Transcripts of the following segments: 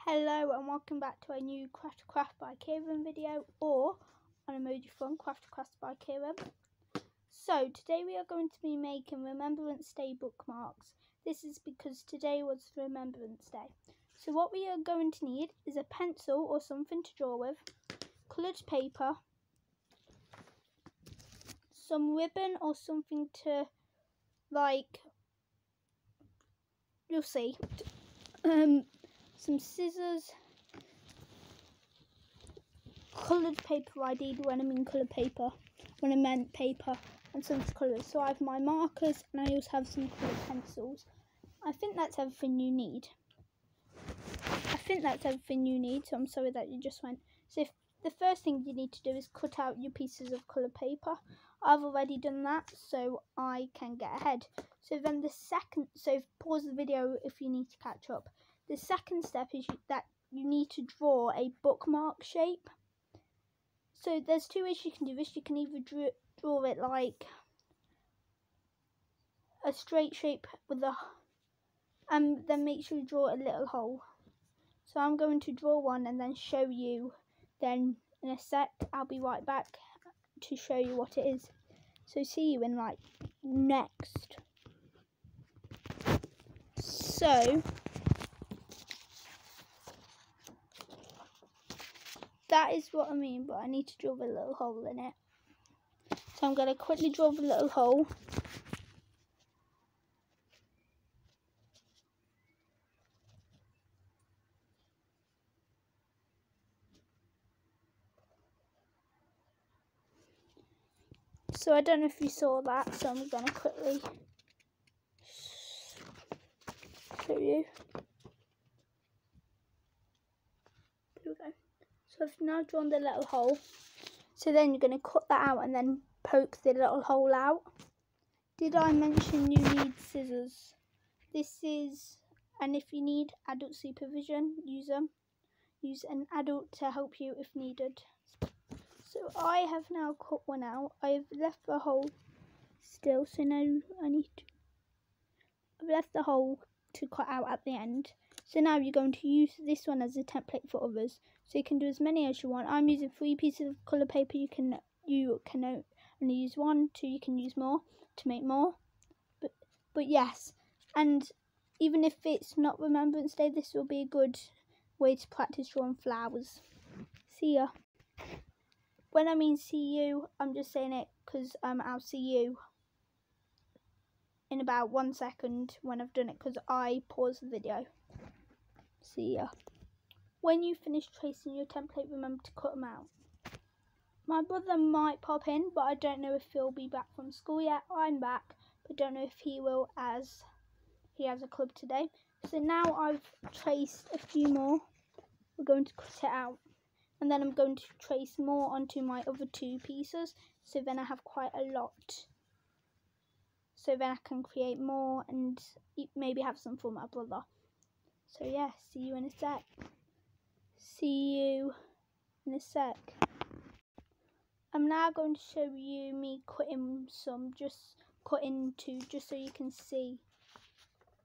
Hello and welcome back to a new Craft by Kieran video, or an emoji from Craft by Kieran. So today we are going to be making Remembrance Day bookmarks. This is because today was Remembrance Day. So what we are going to need is a pencil or something to draw with, coloured paper, some ribbon or something to, like, you'll see, some scissors, coloured paper. I did when I mean coloured paper, when I meant paper, and some colours. So I have my markers and I also have some coloured pencils. I think that's everything you need. So I'm sorry that you just went. So the first thing you need to do is cut out your pieces of coloured paper. I've already done that so I can get ahead. So then pause the video if you need to catch up. The second step is that you need to draw a bookmark shape. So there's two ways you can do this. You can either draw it like a straight shape with a, and then make sure you draw a little hole. So I'm going to draw one and then show you. Then in a sec, I'll be right back to show you what it is. So see you in like next. So that is what I mean, but I need to draw a little hole in it. So I'm going to quickly draw the little hole. So I don't know if you saw that, so I'm going to quickly show you. There we go. So I've now drawn the little hole. So then you're going to cut that out and then poke the little hole out. Did I mention you need scissors? And if you need adult supervision, use them. Use an adult to help you if needed. So I have now cut one out. I've left the hole still, so now I've left the hole to cut out at the end. So now you're going to use this one as a template for others. So you can do as many as you want. I'm using 3 pieces of colour paper. You can only use 1, 2. You can use more to make more. But yes, and even if it's not Remembrance Day, this will be a good way to practice drawing flowers. See ya. When I mean see you, I'm just saying it because I'll see you in about 1 second when I've done it, because I paused the video. See ya. When you finish tracing your template, remember to cut them out. My brother might pop in, but I don't know if he'll be back from school yet. I'm back, but don't know if he will, as he has a club today. So now I've traced a few more. We're going to cut it out. And then I'm going to trace more onto my other 2 pieces. So then I have quite a lot. So then I can create more and maybe have some for my brother. So yeah, see you in a sec. See you in a sec. I'm now going to show you me cutting some, just so you can see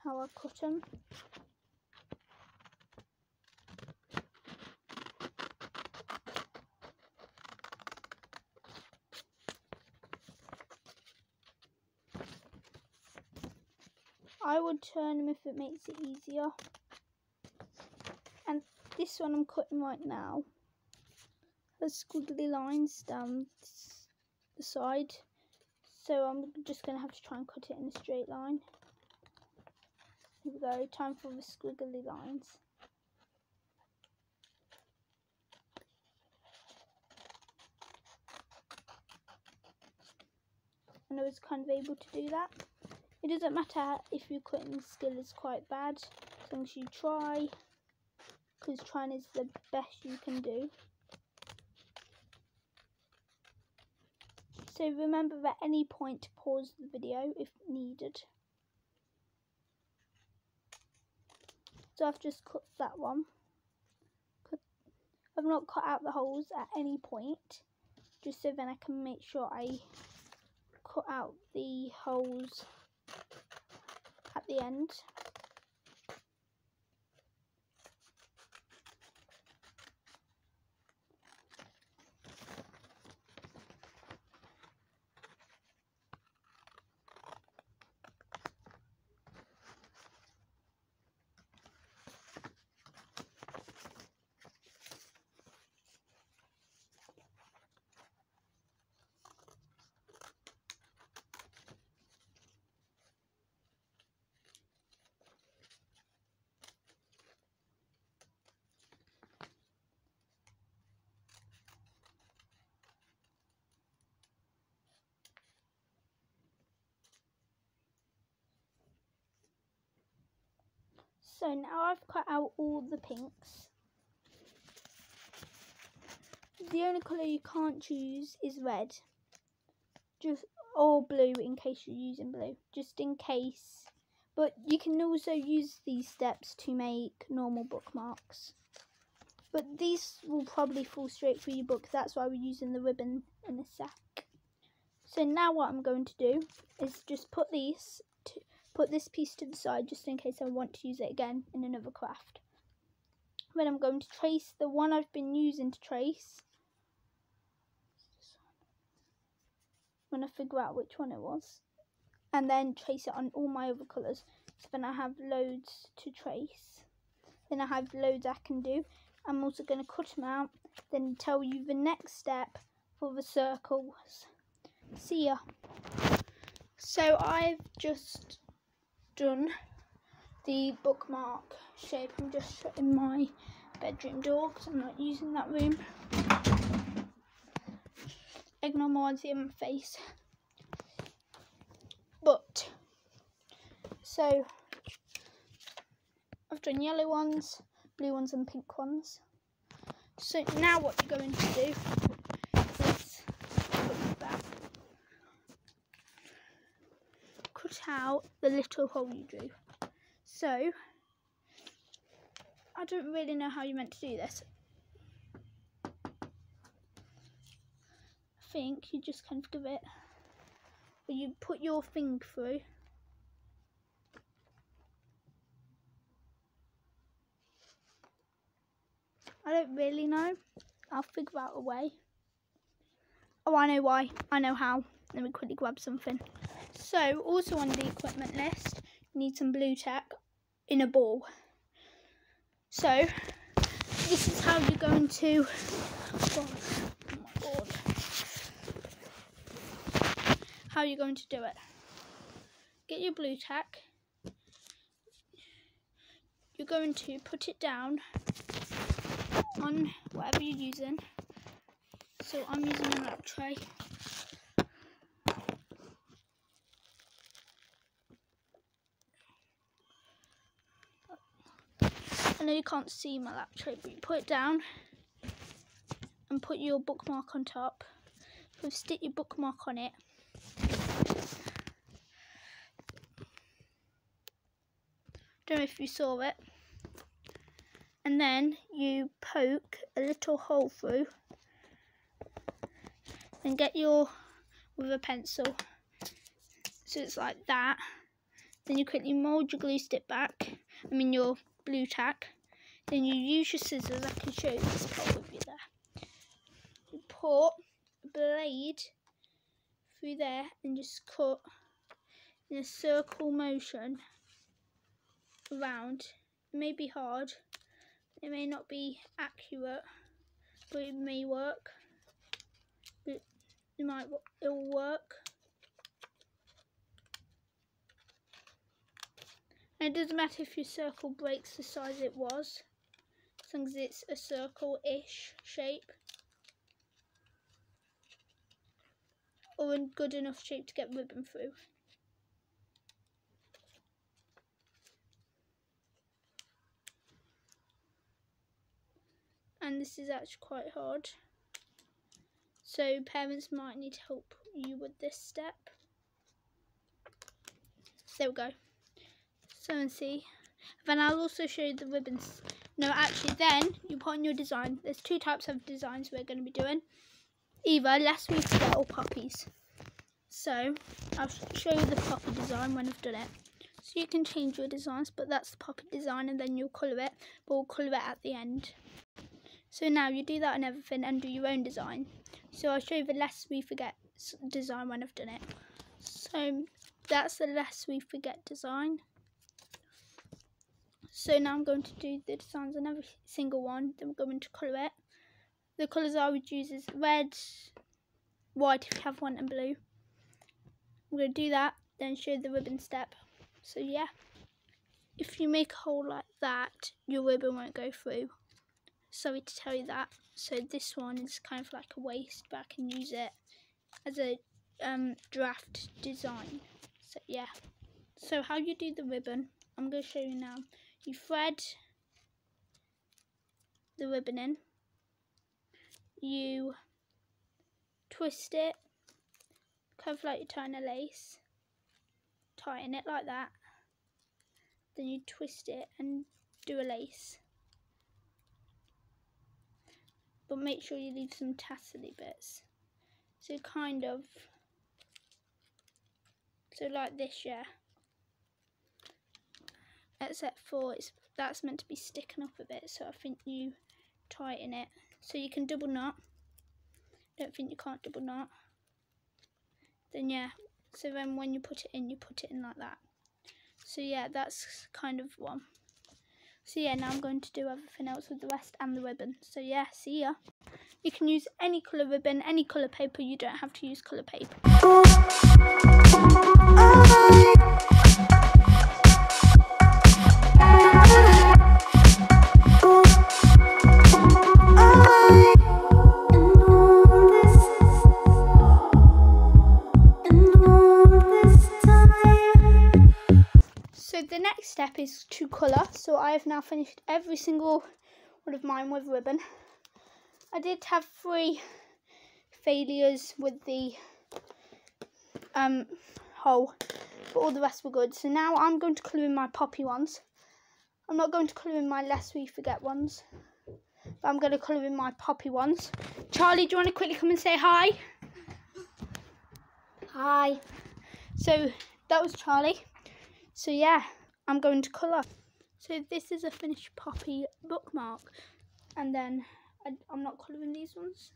how I cut them. I would turn them if it makes it easier. And this one I'm cutting right now has squiggly lines down the side. So I'm just going to have to try and cut it in a straight line. Here we go, time for the squiggly lines. And I was kind of able to do that. It doesn't matter if your cutting skill is quite bad, as long as you try, because trying is the best you can do. So remember at any point to pause the video if needed. So I've just cut that one. I've not cut out the holes at any point, just so then I can make sure I cut out the holes at the end. So now I've cut out all the pinks. The only colour you can't choose is red, or blue in case you're using blue, just in case. But you can also use these steps to make normal bookmarks. But these will probably fall straight through your book, that's why we're using the ribbon in a sec. So now what I'm going to do is just put this piece to the side just in case I want to use it again in another craft. Then I'm going to trace the one I've been using to trace. When I figure out which one it was. And then trace it on all my other colours. So then I have loads to trace. Then I have loads I can do. I'm also going to cut them out. Then tell you the next step for the circles. See ya. So I've just done the bookmark shape. I'm just shutting my bedroom door because I'm not using that room. Ignore my ones in my face. But so I've done yellow ones, blue ones and pink ones. So now what you're going to do is cut out the little hole you drew. So I don't really know how you're meant to do this. I think you just kind of give it, or you put your thing through. I don't really know. I'll figure out a way. Oh, I know why. I know how. Let me quickly grab something. So, also on the equipment list, you need some blue tack in a ball. So, this is how you're going to... Oh my god. How you're going to do it. Get your blue tack. You're going to put it down on whatever you're using. So I'm using a lap tray. I know you can't see my lap tray, but you put it down and put your bookmark on top. So stick your bookmark on it. Don't know if you saw it. And then you poke a little hole through and get with a pencil. So it's like that. Then you quickly mould your glue stick back. Your blue tack. Then you use your scissors. I can show you this part with you there. You put a blade through there and just cut in a circle motion around. It may be hard. It may not be accurate, but it may work. But it will work. And it doesn't matter if your circle breaks the size it was, as long as it's a circle-ish shape. Or a good enough shape to get ribbon through. And this is actually quite hard. So parents might need to help you with this step. There we go. So and see. Then I'll also show you the ribbons. No, actually then you put on your design. There's two types of designs we're going to be doing. Either lest we forget or poppies. So I'll show you the poppy design when I've done it. So you can change your designs, but that's the poppy design and then you'll colour it. But we'll colour it at the end. So now you do that and everything and do your own design. So I'll show you the lest we forget design when I've done it. So that's the lest we forget design. So now I'm going to do the designs on every single one. Then we're going to colour it. The colours I would use is red, white if you have one, and blue. I'm going to do that, then show you the ribbon step. So yeah, if you make a hole like that, your ribbon won't go through. Sorry to tell you that. So this one is kind of like a waist, but I can use it as a draft design. So yeah. So how you do the ribbon, I'm going to show you now. You thread the ribbon in, you twist it, cover like you're tying a lace, tighten it like that, then you twist it and do a lace. But make sure you leave some tassely bits. So kind of, so like this, yeah. Except for that's meant to be sticking up a bit, so I think you tighten it. So you can double knot. Don't think you can't double knot. Then yeah, so then when you put it in like that. So yeah, that's kind of one. So yeah, now I'm going to do everything else with the rest and the ribbon. So yeah, see ya. You can use any colour ribbon, any colour paper, you don't have to use colour paper. So the next step is to colour. So I have now finished every single one of mine with ribbon. I did have 3 failures with the hole, but all the rest were good. So now I'm going to colour in my poppy ones. I'm not going to colour in my lest we forget ones, but I'm going to colour in my poppy ones. Charlie, do you want to quickly come and say hi? Hi. So that was Charlie. So yeah, I'm going to colour. So this is a finished poppy bookmark, and then I'm not colouring these ones.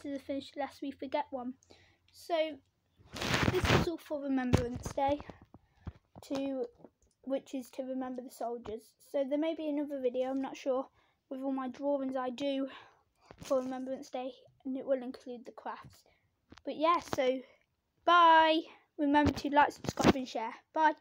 This is a finished lest we forget one. So this is all for Remembrance Day, which is to remember the soldiers. So there may be another video, I'm not sure, with all my drawings I do for Remembrance Day, and it will include the crafts. But yeah, so bye. Remember to like, subscribe and share. Bye.